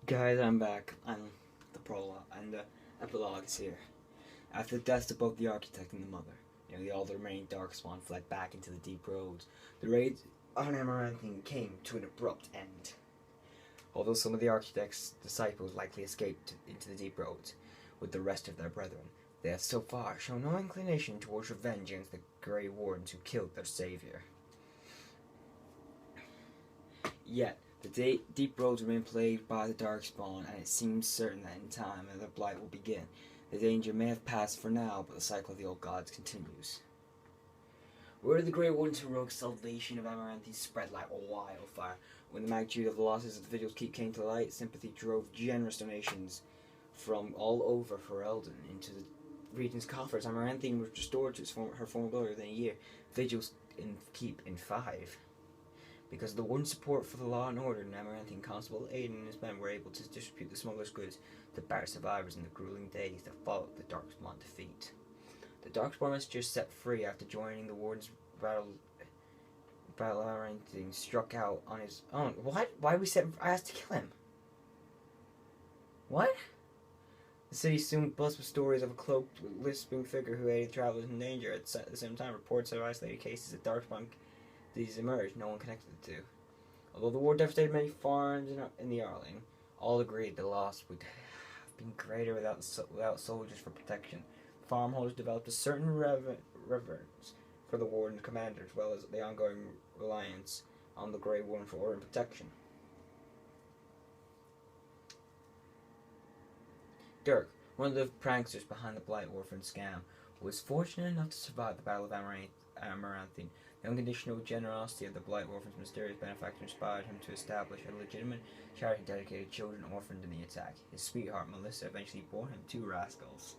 Guys, I'm back. I'm the prologue, and the epilogue is here. After the deaths of both the architect and the mother, nearly all the remaining Darkspawn fled back into the deep roads. The raid on Amaranthine came to an abrupt end. Although some of the architect's disciples likely escaped into the deep roads with the rest of their brethren, they have so far shown no inclination towards revenge against the Grey Wardens who killed their savior. Yet, the deep roads remain plagued by the Darkspawn, and it seems certain that in time the blight will begin. The danger may have passed for now, but the cycle of the old gods continues. Word of the Grey Warden's heroic salvation of Amaranthine spread like wildfire. When the magnitude of the losses of the Vigils came to light, sympathy drove generous donations from all over Ferelden into the region's coffers. Amaranthine was restored to her former glory within a year. Vigils keep in 5. Because of the Warden's support for the law and order, Amaranthine Constable Aiden and his men were able to distribute the smugglers' goods to battered survivors in the grueling days that followed the Darkspawn defeat. The Darkspawn messengers set free after joining the Warden's battle Amaranthine struck out on his own. What? Why we set I asked to kill him? What? The city soon buzzed with stories of a cloaked, lisping figure who aided travelers in danger. At the same time, reports of isolated cases of Darkspawn disease emerged, no one connected the two. Although the war devastated many farms in the Arling, all agreed the loss would have been greater without soldiers for protection. Farmholders developed a certain reverence for the Warden commander, as well as the ongoing reliance on the Grey Warden for order and protection. Dirk, one of the pranksters behind the Blight Orphan scam, was fortunate enough to survive the Battle of Amaranthine. The unconditional generosity of the Blight Orphan's mysterious benefactor inspired him to establish a legitimate charity dedicated to children orphaned in the attack. His sweetheart, Melissa, eventually bore him 2 rascals.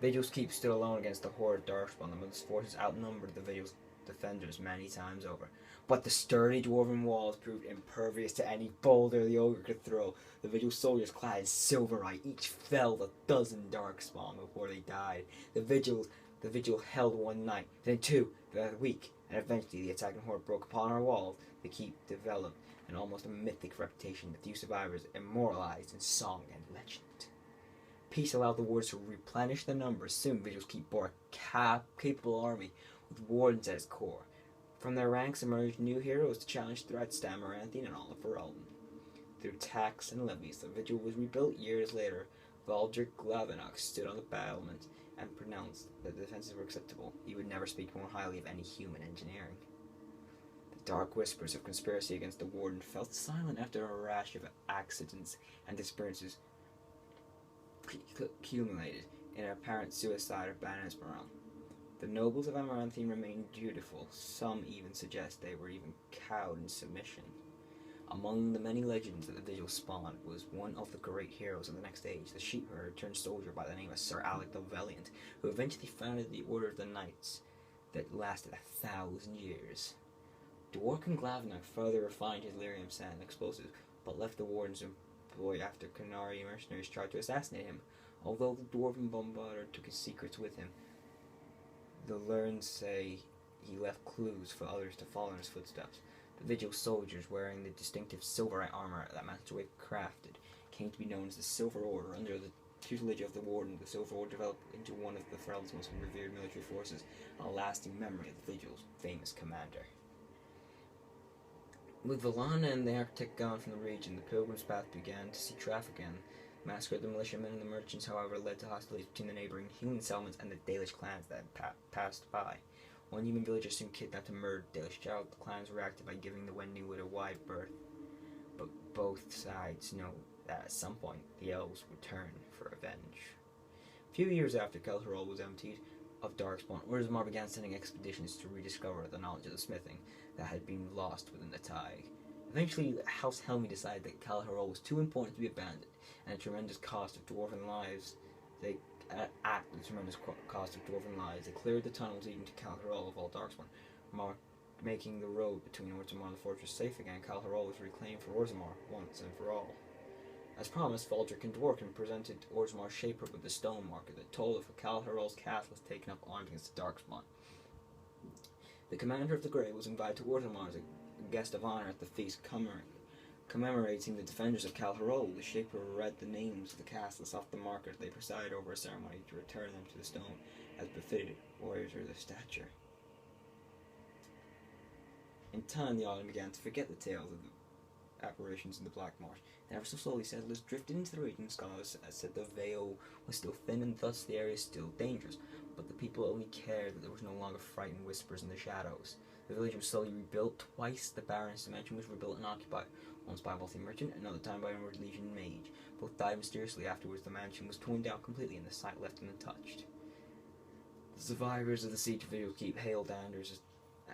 Vigils Keep stood alone against the horde of Darkspawn. The Mother's forces outnumbered the Vigils' defenders many times over. But the sturdy dwarven walls proved impervious to any boulder the ogre could throw. The Vigil soldiers, clad in silverite, each felled 12 Darkspawn before they died. The vigil held one night, then 2, then a week, and eventually the attacking horde broke upon our walls. The keep developed an almost a mythic reputation, with few survivors immortalized in song and legend. Peace allowed the wardens to replenish their numbers. Soon Vigils Keep bore a capable army with wardens at its core. From their ranks emerged new heroes to challenge threats to Amaranthine and all of Ferelden. Through tax and levies, the vigil was rebuilt years later. Valdric Glavenok stood on the battlement and pronounced that the defenses were acceptable. He would never speak more highly of any human engineering. The dark whispers of conspiracy against the Warden fell silent after a rash of accidents and disappearances accumulated in an apparent suicide of Banismaran. The nobles of Amaranthine remained dutiful. Some even suggest they were even cowed in submission. Among the many legends that the Vigil spawned was one of the great heroes of the next age, the sheepherder turned soldier by the name of Sir Alec the Valiant, who eventually founded the Order of the Knights that lasted 1,000 years. Dworkin Glavenok further refined his lyrium sand and explosives, but left the Warden's employ after Qunari mercenaries tried to assassinate him. Although the Dwarven bombarder took his secrets with him, the learned say he left clues for others to follow in his footsteps. The Vigil soldiers, wearing the distinctive silverite armor that Masterwave crafted, came to be known as the Silver Order. Under the tutelage of the Warden, the Silver Order developed into one of the Ferelden's most revered military forces, a lasting memory of the Vigil's famous commander. With Valana and the architect gone from the region, the pilgrim's path began to see traffic again. The massacre of the militiamen and the merchants, however, led to hostilities between the neighboring human settlements and the Dalish clans that had passed by. One human villager soon kidnapped and murdered a Dalish child. The clans reacted by giving the Wenduwood a wide berth, but both sides know that at some point the elves would turn for revenge. A few years after Kel'Thuzol was emptied of Darkspawn, Orzammar began sending expeditions to rediscover the knowledge of the smithing that had been lost within the Taig. Eventually, House Helmi decided that Kel'Thuzol was too important to be abandoned, and at the tremendous cost of dwarven lives, they cleared the tunnels leading to Kel'Thuzol of all Darkspawn, making the road between Orzammar and the fortress safe again. Kel'Thuzol was reclaimed for Orzammar once and for all. As promised, Valdric and Dworkin presented Orzammar's shaper with the stone marker that told if Kel'Thuzol's castle was taken up armed against the Darkspawn. The commander of the Grey was invited to Orzammar as a guest of honor at the feast Commemorating the defenders of Cal Harol, the Shaper read the names of the castles off the markers. They presided over a ceremony to return them to the stone as befitted warriors of their stature. In time, the island began to forget the tales of the apparitions in the Black Marsh, and ever so slowly settlers drifted into the region. Scholars said the veil was still thin and thus the area is still dangerous, but the people only cared that there was no longer frightened whispers in the shadows. The village was slowly rebuilt twice. The Baron's mansion was rebuilt and occupied, once by a wealthy merchant, another time by a Rhodesian mage. Both died mysteriously afterwards. The mansion was torn down completely and the site left untouched. The survivors of the siege of Vigil's Keep hailed Anders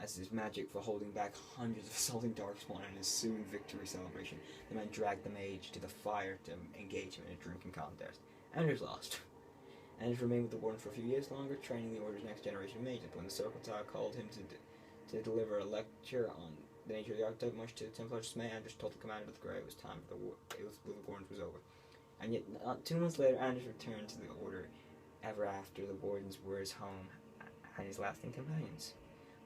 as his magic for holding back hundreds of assaulting Darkspawn and his soon victory celebration. The men dragged the mage to the fire to engage him in a drinking contest. Anders lost. Anders remained with the Warden for a few years longer, training the Order's next generation of mages. When the Serpentile called him to deliver a lecture on the nature of the archetype, much to the Templar's dismay, Anders told the commander of the Grey it was time for the Warden's was over. And yet, not 2 months later, Anders returned to the Order. Ever after, the Wardens were his home and his lasting companions.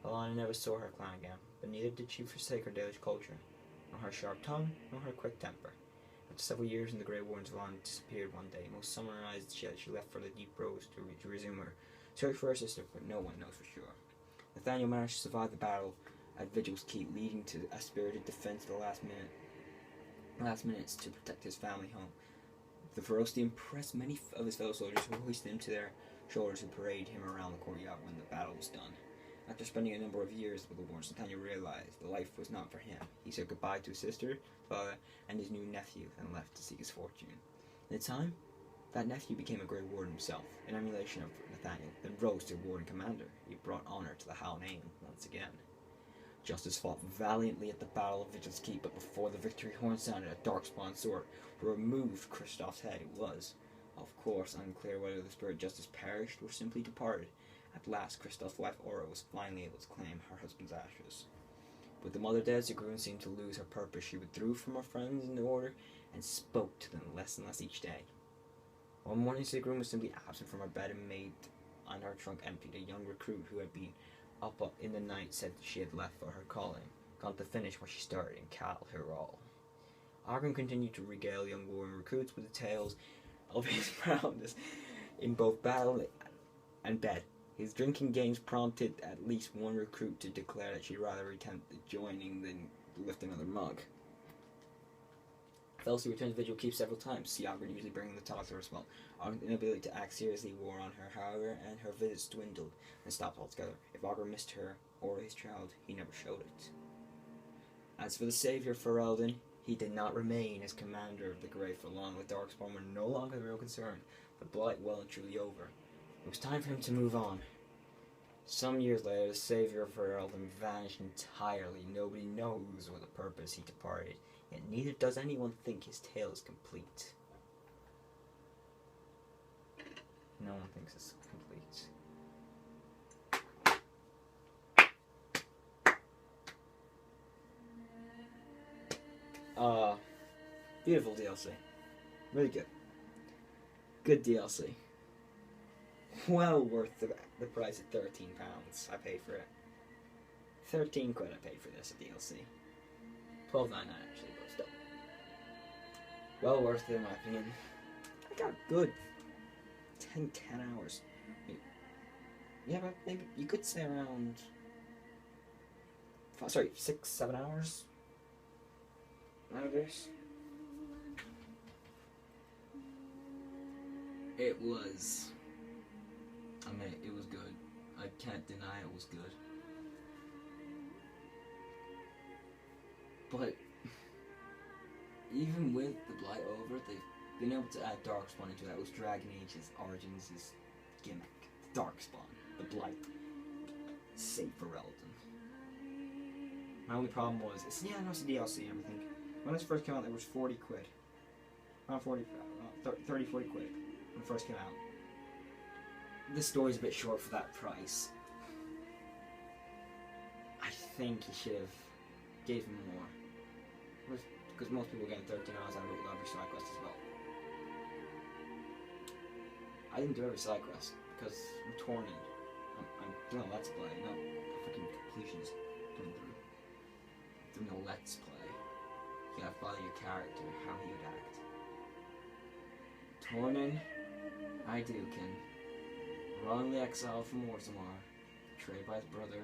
Alana never saw her clan again, but neither did she forsake her Dalish culture, nor her sharp tongue, nor her quick temper. After several years in the Grey Wardens, Alana disappeared one day. Most summarized she left for the Deep Rose to resume her search for her sister, but no one knows for sure. Nathaniel managed to survive the battle at Vigil's Keep, leading to a spirited defense at the last minutes to protect his family home. The ferocity impressed many of his fellow soldiers, who hoisted him to their shoulders and paraded him around the courtyard when the battle was done. After spending a number of years with the Wardens, Nathaniel realized the life was not for him. He said goodbye to his sister, father, and his new nephew, and left to seek his fortune. In time, that nephew became a Grey Warden himself, in emulation of Nathaniel, then rose to Warden Commander. He brought honor to the Howe name once again. Justice fought valiantly at the Battle of Vigil's Keep, but before the victory horn sounded, a Darkspawn sword removed Kristoff's head. It was, of course, unclear whether the spirit Justice perished or simply departed. At last, Kristoff's wife Aura was finally able to claim her husband's ashes. With the mother dead, Sigrun seemed to lose her purpose. She withdrew from her friends in the Order and spoke to them less and less each day. One morning, Sigrun was simply absent from her bed and made on her trunk emptied. A young recruit who had been up in the night said that she had left for her calling, gone to finish what she started in Cal Harol. Argon continued to regale young warring recruits with the tales of his prowess in both battle and bed. His drinking games prompted at least one recruit to declare that she'd rather attempt joining than lift another mug. Felsi returned to Vigil Keep several times, see Ogren usually bringing the talk to her small. Ogren's inability to act seriously wore on her, however, and her visits dwindled and stopped altogether. If Ogren missed her or his child, he never showed it. As for the savior Ferelden, he did not remain as commander of the Grey for long. The Darkspawn were no longer the real concern, the blight well and truly over. It was time for him to move on. Some years later, the savior of Ferelden vanished entirely. Nobody knows for the purpose he departed, yet neither does anyone think his tale is complete. No one thinks it's complete. Beautiful DLC. Really good. Good DLC. Well worth the price of £13 I paid for it. 13 quid I paid for this DLC. $12.99 actually, but still. Well worth it in my opinion. I got good 10 hours. Yeah, but maybe you could say around 6-7 hours out of this. It was good. I can't deny it was good. But even with the Blight over, they've been able to add Darkspawn into that. It was Dragon Age's Origins' gimmick. Darkspawn, the Blight. Safe for Ferelden. My only problem was, it's the DLC and everything. When this first came out, it was 40 quid. Around 30, 40 quid when it first came out. This story's a bit short for that price. I think he should have gave him more. Because most people get 13 hours out of every side quest as well. I didn't do every side quest because I'm torn in. I'm doing a let's play, not freaking completions. Doing no let's play. You gotta follow your character, how he would act. Tornin Ideukin, wrongly exiled from Orzammar, betrayed by his brother,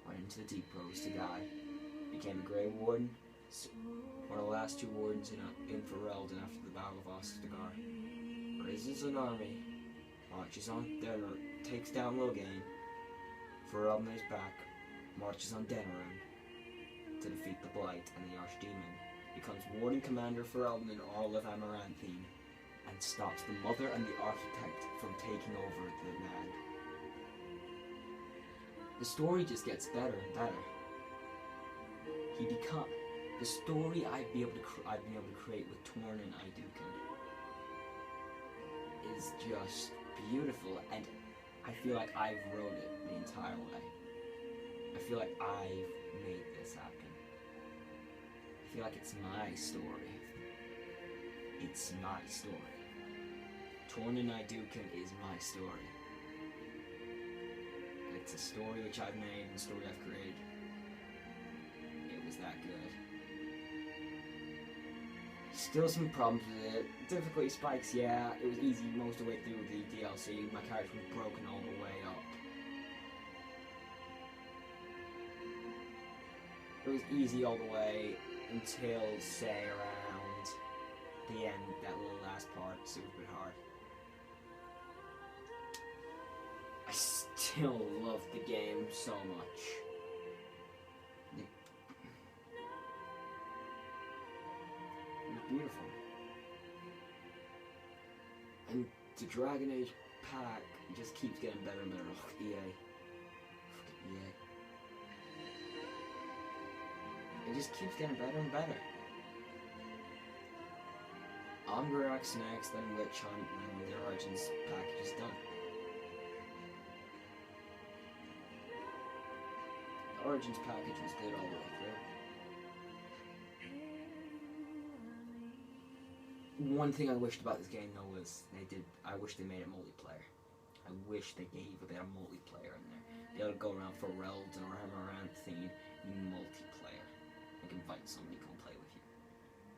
went into the Deep Rose to die, became a Grey Warden, one of the last two wardens in Ferelden after the Battle of Ostagar, raises an army, marches on Denerim, takes down Loghain, Ferelden is back, marches on Denerim to defeat the Blight and the Archdemon, becomes Warden Commander for Ferelden and all of Amaranthine, and stops the Mother and the Architect from taking over the land. The story just gets better and better. The story I've been able to create with Tornin Ideukin is just beautiful, and I feel like I've wrote it the entire way. I feel like I've made this happen. I feel like it's my story. It's my story. Tornin Ideukin is my story. It's a story which I've made and a story I've created. It was that good. Still some problems with it. Difficulty spikes, yeah. It was easy most of the way through the DLC. My character was broken all the way up. It was easy all the way until, say, around the end, that little last part, so it was a bit hard. I still love the game so much. It was beautiful. And the Dragon Age pack just keeps getting better and better. Oh, EA. Fucking EA. It just keeps getting better and better. Omgrax next, then Witch Hunt, and then the Origins package is done. The Origins package was good all the way through. One thing I wished about this game though was I wish they made it multiplayer. I wish they gave a bit of multiplayer in there. Be able to go around Ferelden or Amaranthine in multiplayer. Like invite somebody to come play with you.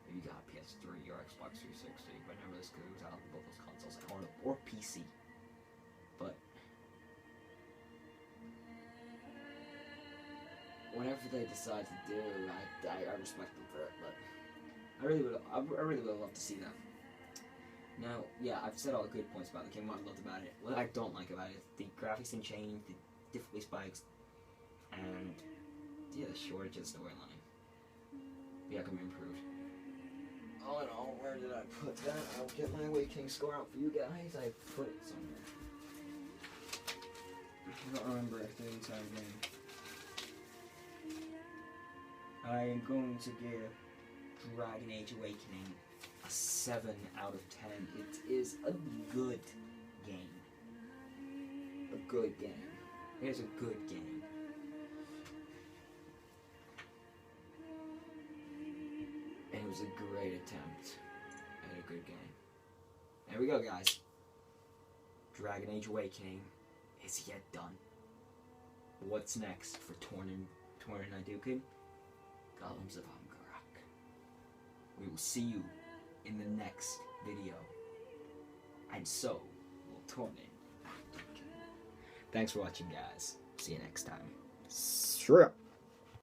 If you got a PS3 or Xbox 360, whenever this goes out on both those consoles, or PC. But whatever they decide to do, I respect them for it. But I really would love to see that. Now, yeah, I've said all the good points about the game, what I loved about it. What I don't like about it, the graphics didn't change, the difficulty spikes, and yeah, the shortage of the storyline. Yeah, can be improved. All in all, where did I put that? I'll get my Awakening score out for you guys. I put it somewhere. I don't remember the entire game. I am going to give Dragon Age Awakening a 7 out of 10. It is a good game. A good game. It is a good game. And it was a great attempt at a good game. There we go, guys. Dragon Age Awakening is yet done. What's next for Tornin Ideukin? Golems of Omgarak. We will see you in the next video. And so will Tornin Ideukin. Thanks for watching, guys. See you next time. Sure.